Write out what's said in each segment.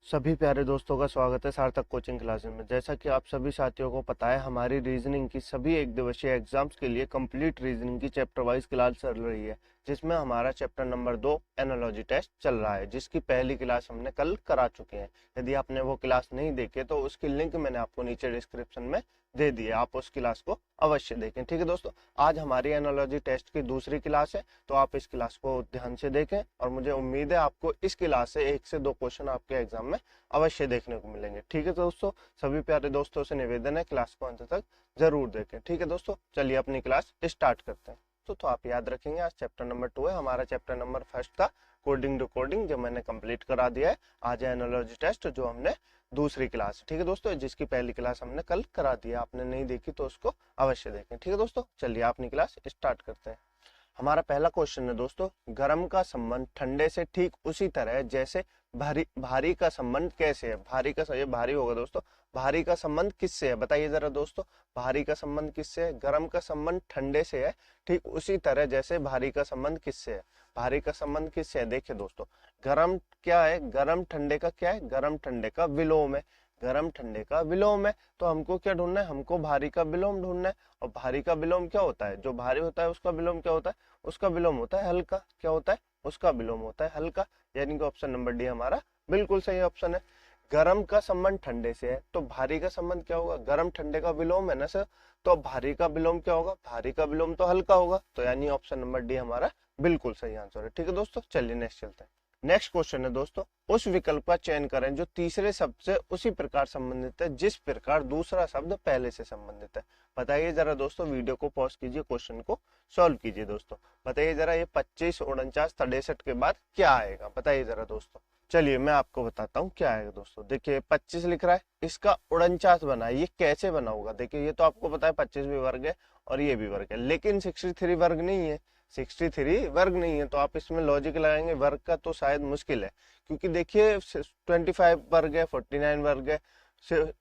सभी प्यारे दोस्तों का स्वागत है सार्थक कोचिंग क्लासेस में। जैसा कि आप सभी साथियों को पता है, हमारी रीजनिंग की सभी एक दिवसीय एग्जाम्स के लिए कंप्लीट रीजनिंग की चैप्टर वाइज क्लास चल रही है, जिसमें हमारा चैप्टर नंबर 2 एनालॉजी टेस्ट चल रहा है, जिसकी पहली क्लास हमने कल करा चुके हैं। यदि आपने वो क्लास नहीं देखे तो उसकी लिंक मैंने आपको नीचे डिस्क्रिप्शन में दे दी है, आप उस क्लास को अवश्य देखें। ठीक है दोस्तों, आज हमारी एनालॉजी टेस्ट की दूसरी क्लास है, तो आप इस क्लास को ध्यान से देखें और मुझे उम्मीद है आपको इस क्लास से 1 से 2 क्वेश्चन आपके एग्जाम में अवश्य देखने को मिलेंगे। ठीक है दोस्तों, सभी प्यारे दोस्तों से निवेदन है क्लास को अंत तक जरूर देखें। ठीक है दोस्तों, चलिए अपनी क्लास स्टार्ट करते हैं। तो आप याद रखेंगे आज चैप्टर नंबर 2 है, हमारा चैप्टर नंबर फर्स्ट था कोडिंग रिकॉर्डिंग, जो मैंने कंप्लीट करा दिया है। आज है एनालॉजी टेस्ट, जो हमने दूसरी क्लास। ठीक है दोस्तों, जिसकी पहली क्लास हमने कल करा दिया, आपने नहीं देखी तो उसको अवश्य देखें। ठीक है दोस्तों, चलिए अपनी क्लास स्टार्ट करते हैं। हमारा पहला क्वेश्चन है दोस्तों, गर्म का संबंध ठंडे से ठीक उसी तरह जैसे भारी भारी का संबंध कैसे है। भारी का, ये भारी होगा दोस्तों, भारी का संबंध किससे है बताइए जरा दोस्तों। भारी का संबंध किससे है? गर्म का संबंध ठंडे से है, ठीक उसी तरह जैसे भारी का संबंध किससे है। भारी का संबंध किससे है? देखिए दोस्तों, गर्म क्या है? गर्म ठंडे का क्या है? गर्म ठंडे का विलोम है। गर्म ठंडे का विलोम है, तो हमको क्या ढूंढना है? हमको भारी का विलोम ढूंढना है। और भारी का विलोम क्या होता है? जो भारी होता है उसका विलोम क्या होता है? उसका विलोम होता है हल्का। क्या होता है? उसका विलोम होता है हल्का। यानी कि ऑप्शन नंबर डी हमारा बिल्कुल सही ऑप्शन है। गर्म का संबंध ठंडे से है, तो भारी का संबंध क्या होगा? गर्म ठंडे का विलोम है ना सर, तो भारी का विलोम क्या होगा? भारी का विलोम तो हल्का होगा। तो यानी ऑप्शन नंबर डी हमारा बिल्कुल सही आंसर है। ठीक है दोस्तों, चलिए नेक्स्ट चलते हैं। नेक्स्ट क्वेश्चन है दोस्तों, उस विकल्प का चयन करें जो तीसरे शब्द से उसी प्रकार संबंधित है जिस प्रकार दूसरा शब्द पहले से संबंधित है। बताइए जरा दोस्तों, वीडियो को पॉज कीजिए, क्वेश्चन को सॉल्व कीजिए दोस्तों। बताइए जरा, ये 25, 49, 63 के बाद क्या आएगा? बताइए जरा दोस्तों। चलिए मैं आपको बताता हूँ क्या आएगा दोस्तों। देखिए 25 लिख रहा है, इसका 49 बना है, ये कैसे बना होगा? देखिए ये तो आपको पता है 25 भी वर्ग है और ये भी वर्ग है, लेकिन 63 वर्ग नहीं है। 63 वर्ग नहीं है, तो आप इसमें लॉजिक लगाएंगे वर्ग का तो शायद मुश्किल है, क्योंकि देखिए 25 वर्ग है, 49 वर्ग है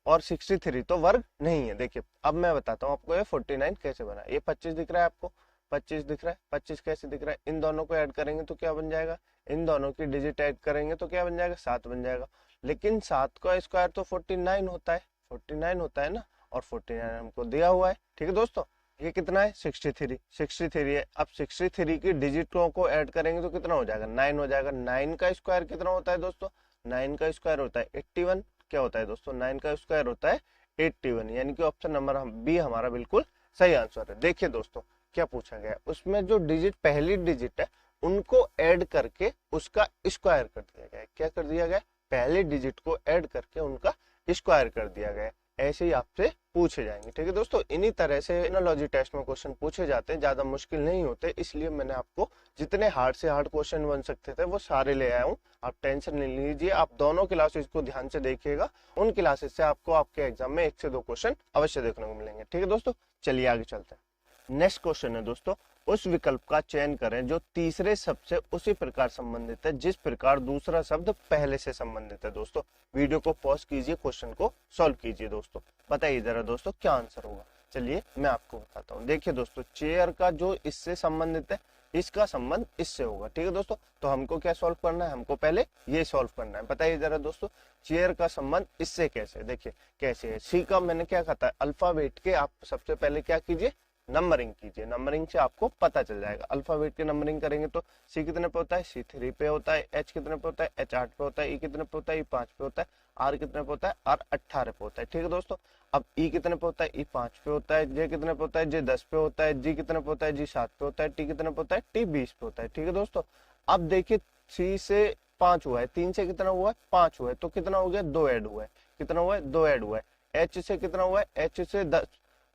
और 63 तो वर्ग नहीं है। देखिए अब मैं बताता हूँ आपको ये 49 कैसे बना। ये 25 दिख रहा है आपको, 25 दिख रहा है। 25 कैसे दिख रहा है? इन दोनों को ऐड करेंगे तो क्या बन जाएगा? इन दोनों की डिजिट ऐड करेंगे तो क्या बन जाएगा? 7 बन जाएगा। लेकिन 7 का स्क्वायर तो 49 होता है, 49 होता है ना, और 49 हमको दिया हुआ है। ठीक है दोस्तों, ये कितना है? 63, 63 है। अब 63 की डिजिटों को ऐड करेंगे तो कितना हो जाएगा? 9 हो जाएगा। 9 का स्क्वायर कितना होता है दोस्तों? 9 का स्क्वायर होता है 81। क्या होता है दोस्तों? 9 का स्क्वायर होता है 81, यानी कि ऑप्शन नंबर बी हमारा बिल्कुल सही आंसर है। देखिए दोस्तों क्या पूछा गया, उसमें जो डिजिट पहली डिजिट है उनको ऐड करके उसका स्क्वायर कर दिया गया है। क्या कर दिया गया? पहले डिजिट को ऐड करके उनका स्क्वायर कर दिया गया है। ऐसे ही आपसे पूछे जाएंगे। ठीक है दोस्तों, इन्हीं तरह से एनालॉजी टेस्ट में क्वेश्चन पूछे जाते हैं, ज्यादा मुश्किल नहीं होते, इसलिए मैंने आपको जितने हार्ड से हार्ड क्वेश्चन बन सकते थे वो सारे ले आया हूँ। आप टेंशन नहीं लीजिए, आप दोनों क्लासेस को ध्यान से देखिएगा, उन क्लासेस से आपको आपके एग्जाम में 1 से 2 क्वेश्चन अवश्य देखने को मिलेंगे। ठीक है दोस्तों, चलिए आगे चलते हैं। नेक्स्ट क्वेश्चन है दोस्तों, उस विकल्प का चयन करें जो तीसरे शब्द से उसी प्रकार संबंधित है जिस प्रकार दूसरा शब्द पहले से संबंधित है। दोस्तों वीडियो को पॉज कीजिए, क्वेश्चन को सॉल्व कीजिए दोस्तों। बताइए जरा दोस्तों क्या आंसर होगा। चलिए मैं आपको बताता हूँ। देखिए दोस्तों, चेयर का जो इससे संबंधित है, इसका संबंध इससे होगा। ठीक है दोस्तों, तो हमको क्या सॉल्व करना है? हमको पहले ये सॉल्व करना है। बताइए जरा दोस्तों, चेयर का संबंध इससे कैसे? देखिए कैसे है। सी का मैंने क्या कहा था? अल्फाबेट के आप सबसे पहले क्या कीजिए? नंबरिंग कीजिए। नंबरिंग से आपको पता चल जाएगा। अल्फाबेट के नंबरिंग करेंगे तो सी कितने पे होता है? सी 3 पे होता है। एच कितने पे होता है? एच 8 पे होता है। ई कितने पे होता है? ई 5 पे होता है। आर कितने पे होता है? आर 18 पे होता है। ठीक है दोस्तों, अब ई कितने पे होता है? ई 5 पे होता है। जे कितने पे होता है? जे 10 पे होता है। जी कितने पे होता है? जी 7 पे होता है। टी कितने पे होता है? टी 20 पे होता है। ठीक है दोस्तों, अब देखिए सी से 5 हुआ है, 3 से कितना हुआ है? 5 हुआ है, तो कितना हो गया? 2 ऐड हुआ है। कितना हुआ है? 2 ऐड हुआ है। एच से कितना हुआ है? एच से 10,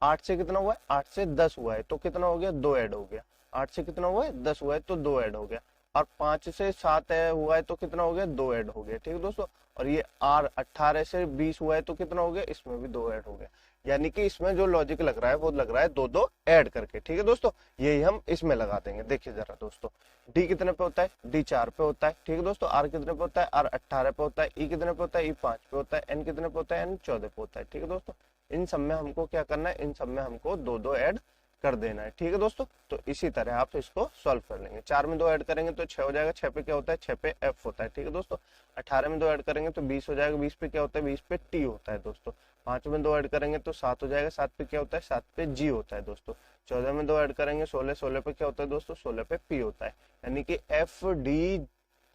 8 से कितना हुआ है? 8 से 10 हुआ है, तो कितना हो गया? 2 ऐड हो गया। 8 से कितना हुआ है? 10 हुआ है, तो 2 ऐड हो गया। और 5 से 7 हुआ है, तो कितना हो गया? 2 ऐड हो गया। ठीक है दोस्तों, और ये आर 18 से 20 हुआ है, तो कितना हो गया? इसमें भी 2 ऐड हो गया। यानी कि इसमें जो लॉजिक लग रहा है वो लग रहा है 2-2 ऐड करके। ठीक है दोस्तों, यही हम इसमें लगा देंगे। देखिए जरा दोस्तों, डी कितने पे होता है? डी 4 पे होता है। ठीक है दोस्तों, आर कितने पे होता है? आर 18 पे होता है। ई कितने पे होता है? ई 5 पे होता है। एन कितने पे होता है? एन 14 पे होता है। ठीक है दोस्तों, इन सब में हमको क्या करना है? इन सब में हमको 2-2 ऐड कर देना है। ठीक है दोस्तों, तो इसी तरह आप इसको सॉल्व कर लेंगे। 4 में 2 ऐड करेंगे तो 6 हो जाएगा, 6 पे क्या होता है, 6 पे एफ होता है। ठीक है दोस्तों, 18 में 2 ऐड करेंगे तो 20 हो जाएगा, 20 पे क्या होता है, 20 पे टी होता है दोस्तों। 5 में 2 ऐड करेंगे तो 7 हो जाएगा, 7 पे क्या होता है, 7 पे जी होता है दोस्तों। 14 में 2 ऐड करेंगे 16, 16 पे क्या होता है दोस्तों, 16 पे पी होता है। यानी कि F D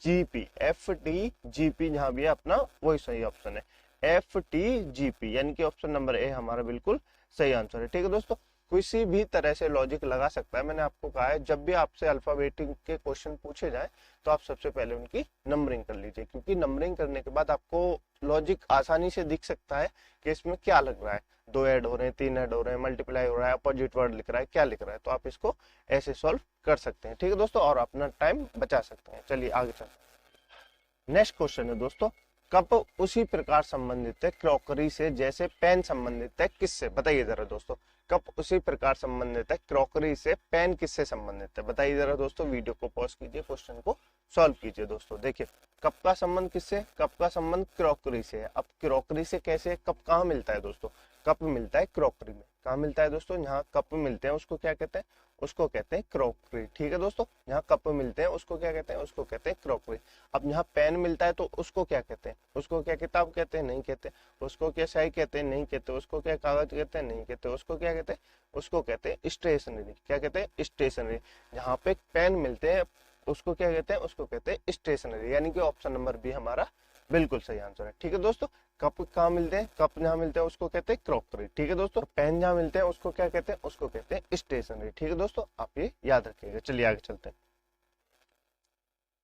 G P, F D G P जहां भी है अपना वही सही ऑप्शन है, एफ टी जी पी, यानी कि ऑप्शन नंबर ए हमारा बिल्कुल सही आंसर है। ठीक है दोस्तों, किसी भी तरह से लॉजिक लगा सकता है। मैंने आपको कहा है जब भी आपसे अल्फाबेटिक के क्वेश्चन पूछे जाए तो आप सबसे पहले उनकी नंबरिंग कर लीजिए, क्योंकि नंबरिंग करने के बाद आपको लॉजिक आसानी से दिख सकता है कि इसमें क्या लग रहा है, 2 ऐड हो रहे हैं, 3 ऐड हो रहे हैं, मल्टीप्लाई हो रहा है, अपोजिट वर्ड लिख रहा है, क्या लिख रहा है, तो आप इसको ऐसे सॉल्व कर सकते हैं। ठीक है दोस्तों, और अपना टाइम बचा सकते हैं। चलिए आगे चलते हैं। नेक्स्ट क्वेश्चन है दोस्तों, कप उसी प्रकार संबंधित है क्रॉकरी से जैसे पेन संबंधित है किससे, बताइए जरा दोस्तों। कप उसी प्रकार संबंधित है क्रॉकरी से, पेन किससे संबंधित है, बताइए जरा दोस्तों। वीडियो को पॉज कीजिए, क्वेश्चन को सॉल्व कीजिए दोस्तों। देखिए कप का संबंध किससे, कप का संबंध क्रॉकरी से है। अब क्रॉकरी से कैसे, कप कहाँ मिलता है दोस्तों, कप मिलता है क्रॉकरी में। कहाँ मिलता है दोस्तों, यहाँ कप मिलते हैं उसको क्या कहते हैं, उसको कहते हैं क्रॉकरी। ठीक है दोस्तों, यहाँ कप मिलते हैं उसको क्या कहते हैं, उसको कहते हैं क्रॉकरी। अब यहाँ पेन मिलता है तो उसको क्या कहते हैं, उसको क्या किताब कहते हैं, नहीं कहते। उसको क्या स्याही कहते हैं, नहीं कहते। उसको क्या कागज कहते हैं, नहीं कहते। उसको क्या कहते हैं, उसको कहते हैं स्टेशनरी। क्या कहते हैं, स्टेशनरी। जहाँ पे पेन मिलते हैं उसको क्या कहते हैं, उसको कहते हैं स्टेशनरी। यानी कि ऑप्शन नंबर बी हमारा बिल्कुल सही आंसर है। ठीक है दोस्तों, कप कहाँ मिलते हैं, कप जहाँ मिलते हैं उसको कहते हैं क्रॉकरी। ठीक है दोस्तों, पेन जहाँ मिलते हैं उसको क्या कहते हैं, उसको कहते हैं स्टेशनरी। ठीक है दोस्तों, आप ये याद रखिएगा। चलिए आगे चलते हैं।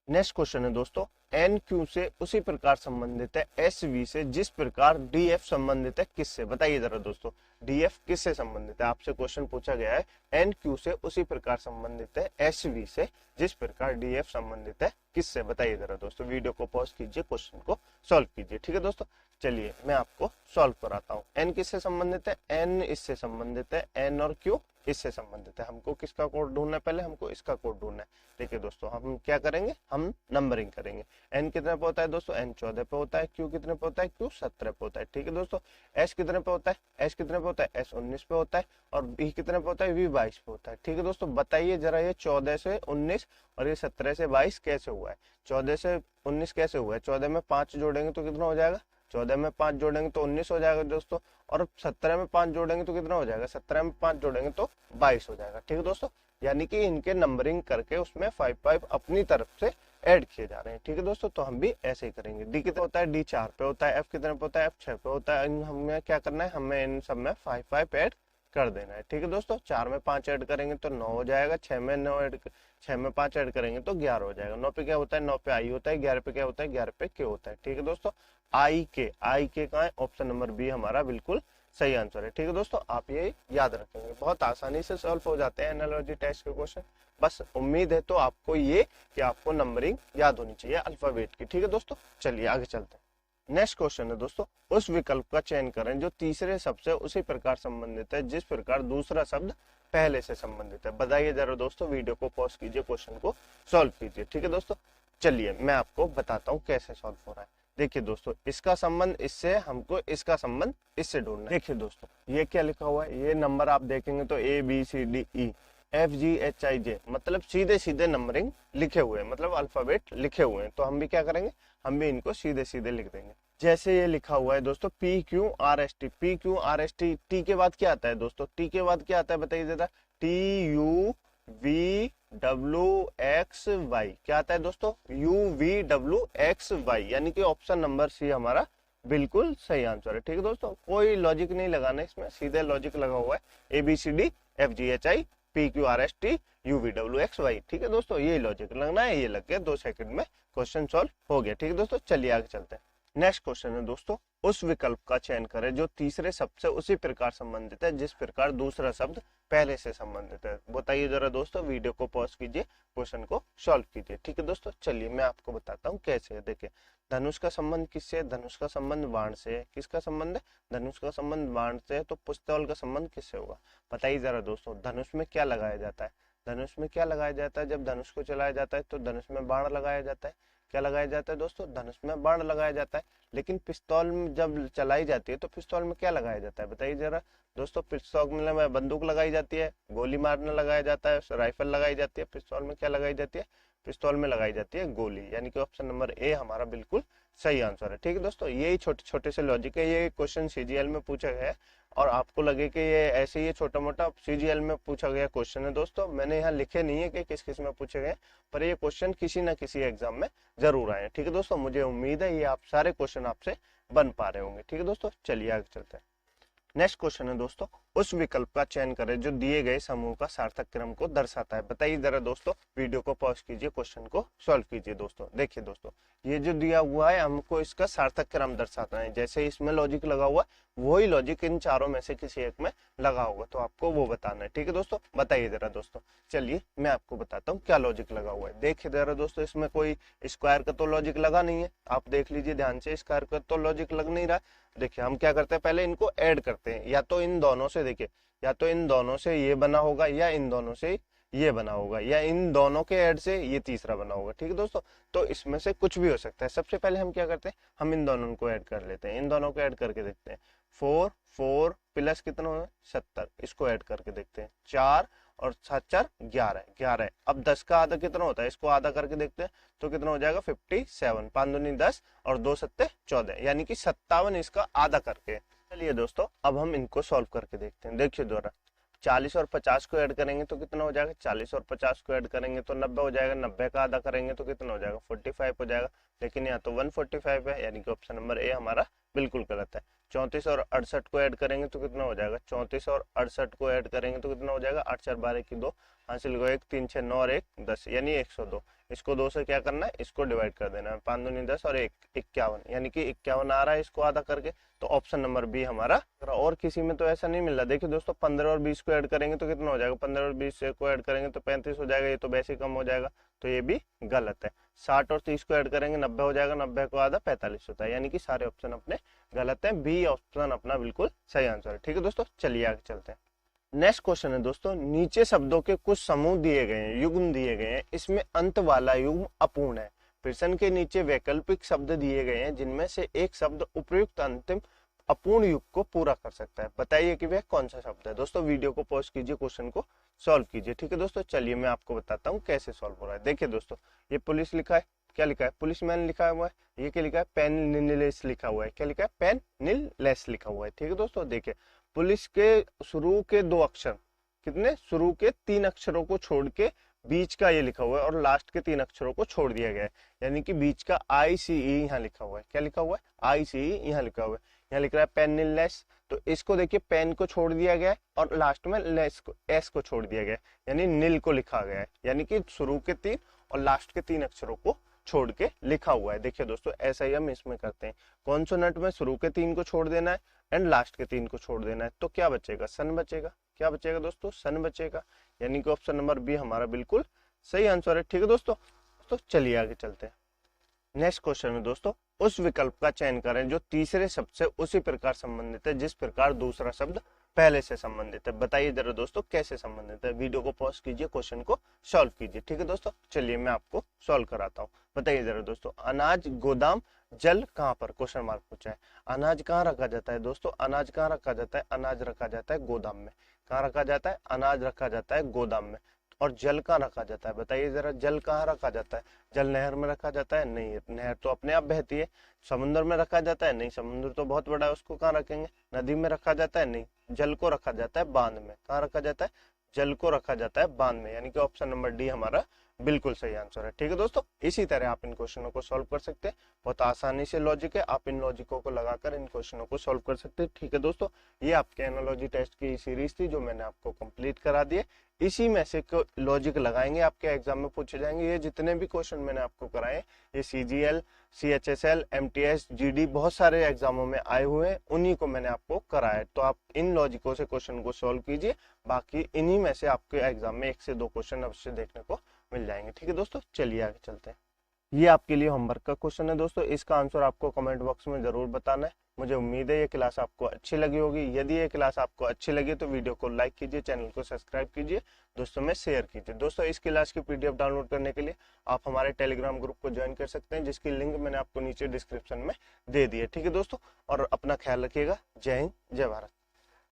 नेक्स्ट क्वेश्चन है दोस्तों, एन क्यू से उसी प्रकार संबंधित है एस वी से जिस प्रकार डी एफ संबंधित है किससे, बताइए जरा दोस्तों। डी एफ किससे संबंधित है, आपसे क्वेश्चन पूछा गया है। एन क्यू से उसी प्रकार संबंधित है एस वी से जिस प्रकार डी एफ संबंधित है किससे, बताइए जरा दोस्तों। वीडियो को पॉज कीजिए, क्वेश्चन को सॉल्व कीजिए। ठीक है दोस्तों, चलिए मैं आपको सॉल्व कराता हूँ। एन किससे संबंधित है, एन इससे संबंधित है, एन और क्यू इससे संबंधित है। हमको किसका कोड ढूंढना है, पहले हमको इसका कोड ढूंढना है। देखिए दोस्तों, हम क्या करेंगे, हम नंबरिंग करेंगे। एन कितने पे होता है दोस्तों, एन 14 पे होता है। क्यू कितने पे होता है, क्यू 17 पे होता है। ठीक है दोस्तों, एस कितने पे होता है, एस कितने पे होता है, एस 19 पे होता है। और बी कितने पे होता है, वी 22 पे होता है। ठीक है दोस्तों, बताइए जरा ये 14 से 19 और ये 17 से 22 कैसे हुआ है। 14 से 19 कैसे हुआ है, 14 में 5 जोड़ेंगे तो कितना हो जाएगा, 14 में 5 जोड़ेंगे तो 19 हो जाएगा दोस्तों। और 17 में 5 जोड़ेंगे तो कितना हो जाएगा, 17 में 5 जोड़ेंगे तो 22 हो जाएगा। ठीक है दोस्तों, यानी कि इनके नंबरिंग करके उसमें 5 अपनी तरफ से ऐड किए जा रहे हैं। ठीक है दोस्तों, तो हम भी ऐसे ही करेंगे। डी कितना होता है, डी 4 पे होता है। एफ कितने पे होता है, एफ 6 पे होता है। हमें क्या करना है, हमें इन सब में 5 ऐड कर देना है। ठीक है दोस्तों, 4 में 5 ऐड करेंगे तो 9 हो जाएगा। 6 में 5 ऐड करेंगे तो 11 हो जाएगा। 9 पे क्या होता है, 9 पे आई होता है। 11 पे क्या होता है, 11 पे के होता है। ठीक है दोस्तों, आई के कहाँ है, ऑप्शन नंबर बी हमारा बिल्कुल सही आंसर है। ठीक है दोस्तों, आप ये याद रखेंगे, बहुत आसानी से सॉल्व हो जाते हैं एनालॉजी टेस्ट के क्वेश्चन। बस उम्मीद है तो आपको ये कि आपको नंबरिंग याद होनी चाहिए अल्फाबेट की। ठीक है दोस्तों, चलिए आगे चलते हैं। नेक्स्ट क्वेश्चन है दोस्तों, उस विकल्प का चयन करें जो तीसरे शब्द से उसी प्रकार संबंधित है जिस प्रकार दूसरा शब्द पहले से संबंधित है। बताइए जरा दोस्तों, वीडियो को पॉज कीजिए, क्वेश्चन को सॉल्व कीजिए। ठीक है दोस्तों, चलिए मैं आपको बताता हूँ कैसे सॉल्व हो रहा है। देखिए दोस्तों, इसका संबंध इससे, हमको इसका संबंध इससे ढूंढना है। देखिए दोस्तों, ये क्या लिखा हुआ है, ये नंबर आप देखेंगे तो A B C D E F G H I J, मतलब सीधे सीधे नंबरिंग लिखे हुए हैं, मतलब अल्फाबेट लिखे हुए हैं। तो हम भी क्या करेंगे, हम भी इनको सीधे सीधे लिख देंगे। जैसे ये लिखा हुआ है दोस्तों, P Q R S T, P Q R S T. T के बाद क्या आता है दोस्तों, टी के बाद क्या आता है, बताइए जरा। T U V W X Y, क्या आता है दोस्तों, U V W X Y, यानी कि ऑप्शन नंबर सी हमारा बिल्कुल सही आंसर है। ठीक है दोस्तों, कोई लॉजिक नहीं लगाना, इसमें सीधे लॉजिक लगा हुआ है, A B C D F G H I P Q R S T U V W X Y. ठीक है दोस्तों, ये लॉजिक लगना है, ये लग गया, 2 सेकंड में क्वेश्चन सॉल्व हो गया। ठीक है दोस्तों, चलिए आगे चलते हैं। नेक्स्ट क्वेश्चन है दोस्तों, उस विकल्प का चयन करें जो तीसरे शब्द से उसी प्रकार संबंधित है जिस प्रकार दूसरा शब्द पहले से संबंधित है। बताइए जरा दोस्तों, वीडियो को पॉज कीजिए, क्वेश्चन को सॉल्व कीजिए। ठीक है दोस्तों, चलिए मैं आपको बताता हूँ कैसे है। देखिए, धनुष का संबंध किससे है, धनुष का संबंध बाण से है। किसका संबंध है, धनुष का संबंध बाण से है। तो पुस्तौल का संबंध किससे होगा, बताइए जरा दोस्तों। धनुष में क्या लगाया जाता है, धनुष में क्या लगाया जाता है, जब धनुष को चलाया जाता है तो धनुष में बाण लगाया जाता है। क्या लगाया जाता है दोस्तों, धनुष में बाण लगाया जाता है। लेकिन पिस्तौल में जब चलाई जाती है तो पिस्तौल में क्या लगाया जाता है बताइए जरा दोस्तों। पिस्तौल में बंदूक लगाई जाती है, गोली मारने लगाया जाता है, राइफल लगाई जाती है। पिस्तौल में क्या लगाई जाती है? पिस्तौल में लगाई जाती है गोली, यानी कि ऑप्शन नंबर ए हमारा बिल्कुल सही आंसर है। ठीक है दोस्तों, यही छोटे छोटे से लॉजिक है, ये क्वेश्चन सीजीएल में पूछा गया है और आपको लगे कि ये ऐसे ही छोटा मोटा सीजीएल में पूछा गया क्वेश्चन है दोस्तों। मैंने यहाँ लिखे नहीं है कि किस किस में पूछे गए, पर ये क्वेश्चन किसी ना किसी एग्जाम में जरूर आए। ठीक है दोस्तों, मुझे उम्मीद है ये आप सारे क्वेश्चन आपसे बन पा रहे होंगे। ठीक है दोस्तों, चलिए आगे चलते हैं। नेक्स्ट क्वेश्चन है दोस्तों, उस विकल्प का चयन करें जो दिए गए समूह का सार्थक क्रम को दर्शाता है। बताइए जरा दोस्तों, वीडियो को पॉज कीजिए, क्वेश्चन को सॉल्व कीजिए दोस्तों। देखिए दोस्तों, ये जो दिया हुआ है हमको इसका सार्थक क्रम दर्शाता है। जैसे इसमें लॉजिक लगा हुआ है वही लॉजिक इन चारों में से किसी एक में लगा होगा, तो आपको वो बताना है। ठीक है दोस्तों, बताइए जरा दोस्तों। चलिए मैं आपको बताता हूँ क्या लॉजिक लगा हुआ है। देखिए जरा दोस्तों, इसमें कोई स्क्वायर का तो लॉजिक लगा नहीं है, आप देख लीजिए ध्यान से, स्क्वायर का तो लॉजिक लग नहीं रहा। देखिए हम क्या करते हैं, पहले इनको ऐड करते हैं, या तो इन दोनों से, देखिए या तो इन दोनों से ये बना होगा, या इन दोनों से ये बना होगा, या इन दोनों के ऐड से ये तीसरा बना होगा। ठीक है दोस्तों, तो इसमें से कुछ भी हो सकता है। सबसे पहले हम क्या करते हैं, हम इन दोनों को ऐड कर लेते हैं, इन दोनों को ऐड करके देखते हैं। 4 4 प्लस कितना होगा 70, इसको ऐड करके देखते हैं। 4 और 7 4 11 11। अब 10 का आधा कितना होता है, इसको आधा करके देखते हैं तो कितना हो जाएगा 57। 5 दूनी 10 और 2 सत्ते 14, यानी कि 57 इसका आधा करके। चलिए दोस्तों, अब हम इनको सॉल्व करके देखते हैं। देखिए दोबारा, 40 और 50 को ऐड करेंगे तो कितना हो जाएगा, 40 और 50 को ऐड करेंगे तो 90 हो जाएगा, 90 का आधा करेंगे तो कितना हो जाएगा 45 हो जाएगा। लेकिन यहाँ तो 145 है, यानी कि ऑप्शन नंबर ए हमारा बिल्कुल गलत है। 34 और 68 को ऐड करेंगे तो कितना हो जाएगा, 34 और 68 को ऐड करेंगे तो कितना हो जाएगा, 8 4 12 की 2, हासिल को 1 3 6 9 और 1 10, यानी 102। इसको 2 से क्या करना है, इसको डिवाइड कर देना है। 5 दूनी 10 और 1 51, यानी कि 51 आ रहा है इसको आधा करके, तो ऑप्शन नंबर बी हमारा। और किसी में तो ऐसा नहीं मिल रहा। देखिए दोस्तों, 15 और 20 को ऐड करेंगे तो कितना हो जाएगा, 15 और 20 को ऐड करेंगे तो 35 हो जाएगा, ये तो वैसे ही कम हो जाएगा, तो ये भी गलत है। 60 और 30 को ऐड करेंगे 90 हो जाएगा, 90 को आधा 45 होता है, यानी कि सारे ऑप्शन अपने गलत है। बी ऑप्शन अपना बिल्कुल सही आंसर है। ठीक है दोस्तों, चलिए आगे चलते हैं। नेक्स्ट क्वेश्चन है दोस्तों, नीचे शब्दों के कुछ समूह दिए गए हैं, युग्म दिए गए हैं, इसमें अंत वाला युग्म अपूर्ण है। प्रश्न के नीचे वैकल्पिक शब्द दिए गए हैं जिनमें से एक शब्द उपयुक्त अंतिम अपूर्ण युग को पूरा कर सकता है। बताइए कि वह कौन सा शब्द है। दोस्तों वीडियो को पॉज कीजिए, क्वेश्चन को सॉल्व कीजिए। ठीक है दोस्तों, चलिए मैं आपको बताता हूँ कैसे सॉल्व हो रहा है। देखिए दोस्तों, ये पुलिस लिखा है, क्या लिखा है, पुलिस मैन लिखा हुआ है। ये क्या लिखा है, पेनिलेस लिखा हुआ है, क्या लिखा है, पेनिलेस लिखा हुआ है। ठीक है दोस्तों, देखिए पुलिस के शुरू के 2 अक्षर, कितने, शुरू के 3 अक्षरों को छोड़ के बीच का ये लिखा हुआ है और लास्ट के 3 अक्षरों को छोड़ दिया गया है, यानी कि बीच का ICE यहाँ लिखा हुआ है। क्या लिखा हुआ है, ICE यहाँ लिखा हुआ है। यहाँ लिख रहा है पेनिलेस, तो इसको देखिए पेन को छोड़ दिया गया है और लास्ट में लेस को, एस को छोड़ दिया गया है, यानी नील को लिखा गया है, यानी कि शुरू के 3 और लास्ट के 3 अक्षरों को छोड़ के लिखा हुआ है। देखिए दोस्तों, ऐसा ही हम इसमें करते हैं। कॉन्सोनेंट में शुरू के 3 को छोड़ देना है एंड लास्ट के 3 को छोड़ देना है, तो क्या बचेगा, सन बचेगा। क्या बचेगा दोस्तों, सन बचेगा, यानी कि ऑप्शन नंबर बी हमारा बिल्कुल सही आंसर है। ठीक है दोस्तों, तो चलिए आगे चलते हैं। नेक्स्ट क्वेश्चन में दोस्तों, उस विकल्प का चयन करें जो तीसरे शब्द से उसी प्रकार संबंधित है जिस प्रकार दूसरा शब्द पहले से संबंधित है। बताइए जरा दोस्तों कैसे संबंधित है। वीडियो को पॉज कीजिए, क्वेश्चन को सॉल्व कीजिए। ठीक है दोस्तों, चलिए मैं आपको सॉल्व कराता हूँ। बताइए जरा दोस्तों, अनाज गोदाम जल कहाँ पर, क्वेश्चन मार्क पूछा है। अनाज कहाँ रखा जाता है दोस्तों, अनाज कहाँ रखा जाता है, अनाज रखा जाता है गोदाम में। कहाँ रखा जाता है, अनाज रखा जाता है गोदाम में। और जल कहाँ रखा जाता है, बताइए जरा, जल कहाँ रखा जाता है। जल नहर में रखा जाता है, नहीं, नहर तो अपने आप बहती है। समुद्र में रखा जाता है, नहीं, समुद्र तो बहुत बड़ा है, उसको कहाँ रखेंगे। नदी में रखा जाता है, नहीं, जल को रखा जाता है बांध में। कहाँ रखा जाता है, जल को रखा जाता है बांध में, यानी कि ऑप्शन नंबर डी हमारा बिल्कुल सही आंसर है। ठीक है दोस्तों, इसी तरह आप इन क्वेश्चनों को सॉल्व कर सकते हैं। बहुत आसानी से लॉजिक है, आप इन लॉजिकों को लगाकर इन क्वेश्चनों को सॉल्व कर सकते हैं। ठीक है दोस्तों, ये आपके एनालॉजी टेस्ट की सीरीज थी जो मैंने आपको कंप्लीट करा दी है। इसी में से लॉजिक लगाएंगे, आपके एग्जाम में पूछे जाएंगे। ये जितने भी क्वेश्चन मैंने आपको कराए, ये CGL, CHSL, MTS, GD बहुत सारे एग्जामों में आए हुए हैं, उन्हीं को मैंने आपको कराया। तो आप इन लॉजिकों से क्वेश्चन को सॉल्व कीजिए, बाकी इन्हीं में से आपके एग्जाम में 1 से 2 क्वेश्चन अवश्य देखने को मिल जाएंगे। ठीक है दोस्तों, चलिए आगे चलते हैं। ये आपके लिए होमवर्क का क्वेश्चन है दोस्तों, इसका आंसर आपको कमेंट बॉक्स में जरूर बताना है। मुझे उम्मीद है ये क्लास आपको अच्छी लगी होगी। यदि ये क्लास आपको अच्छी लगी तो वीडियो को लाइक कीजिए, चैनल को सब्सक्राइब कीजिए, दोस्तों में शेयर कीजिए। दोस्तों इस क्लास की पीडीएफ डाउनलोड करने के लिए आप हमारे टेलीग्राम ग्रुप को ज्वाइन कर सकते हैं, जिसकी लिंक मैंने आपको नीचे डिस्क्रिप्शन में दे दी है। ठीक है दोस्तों, और अपना ख्याल रखिएगा। जय हिंद, जय भारत।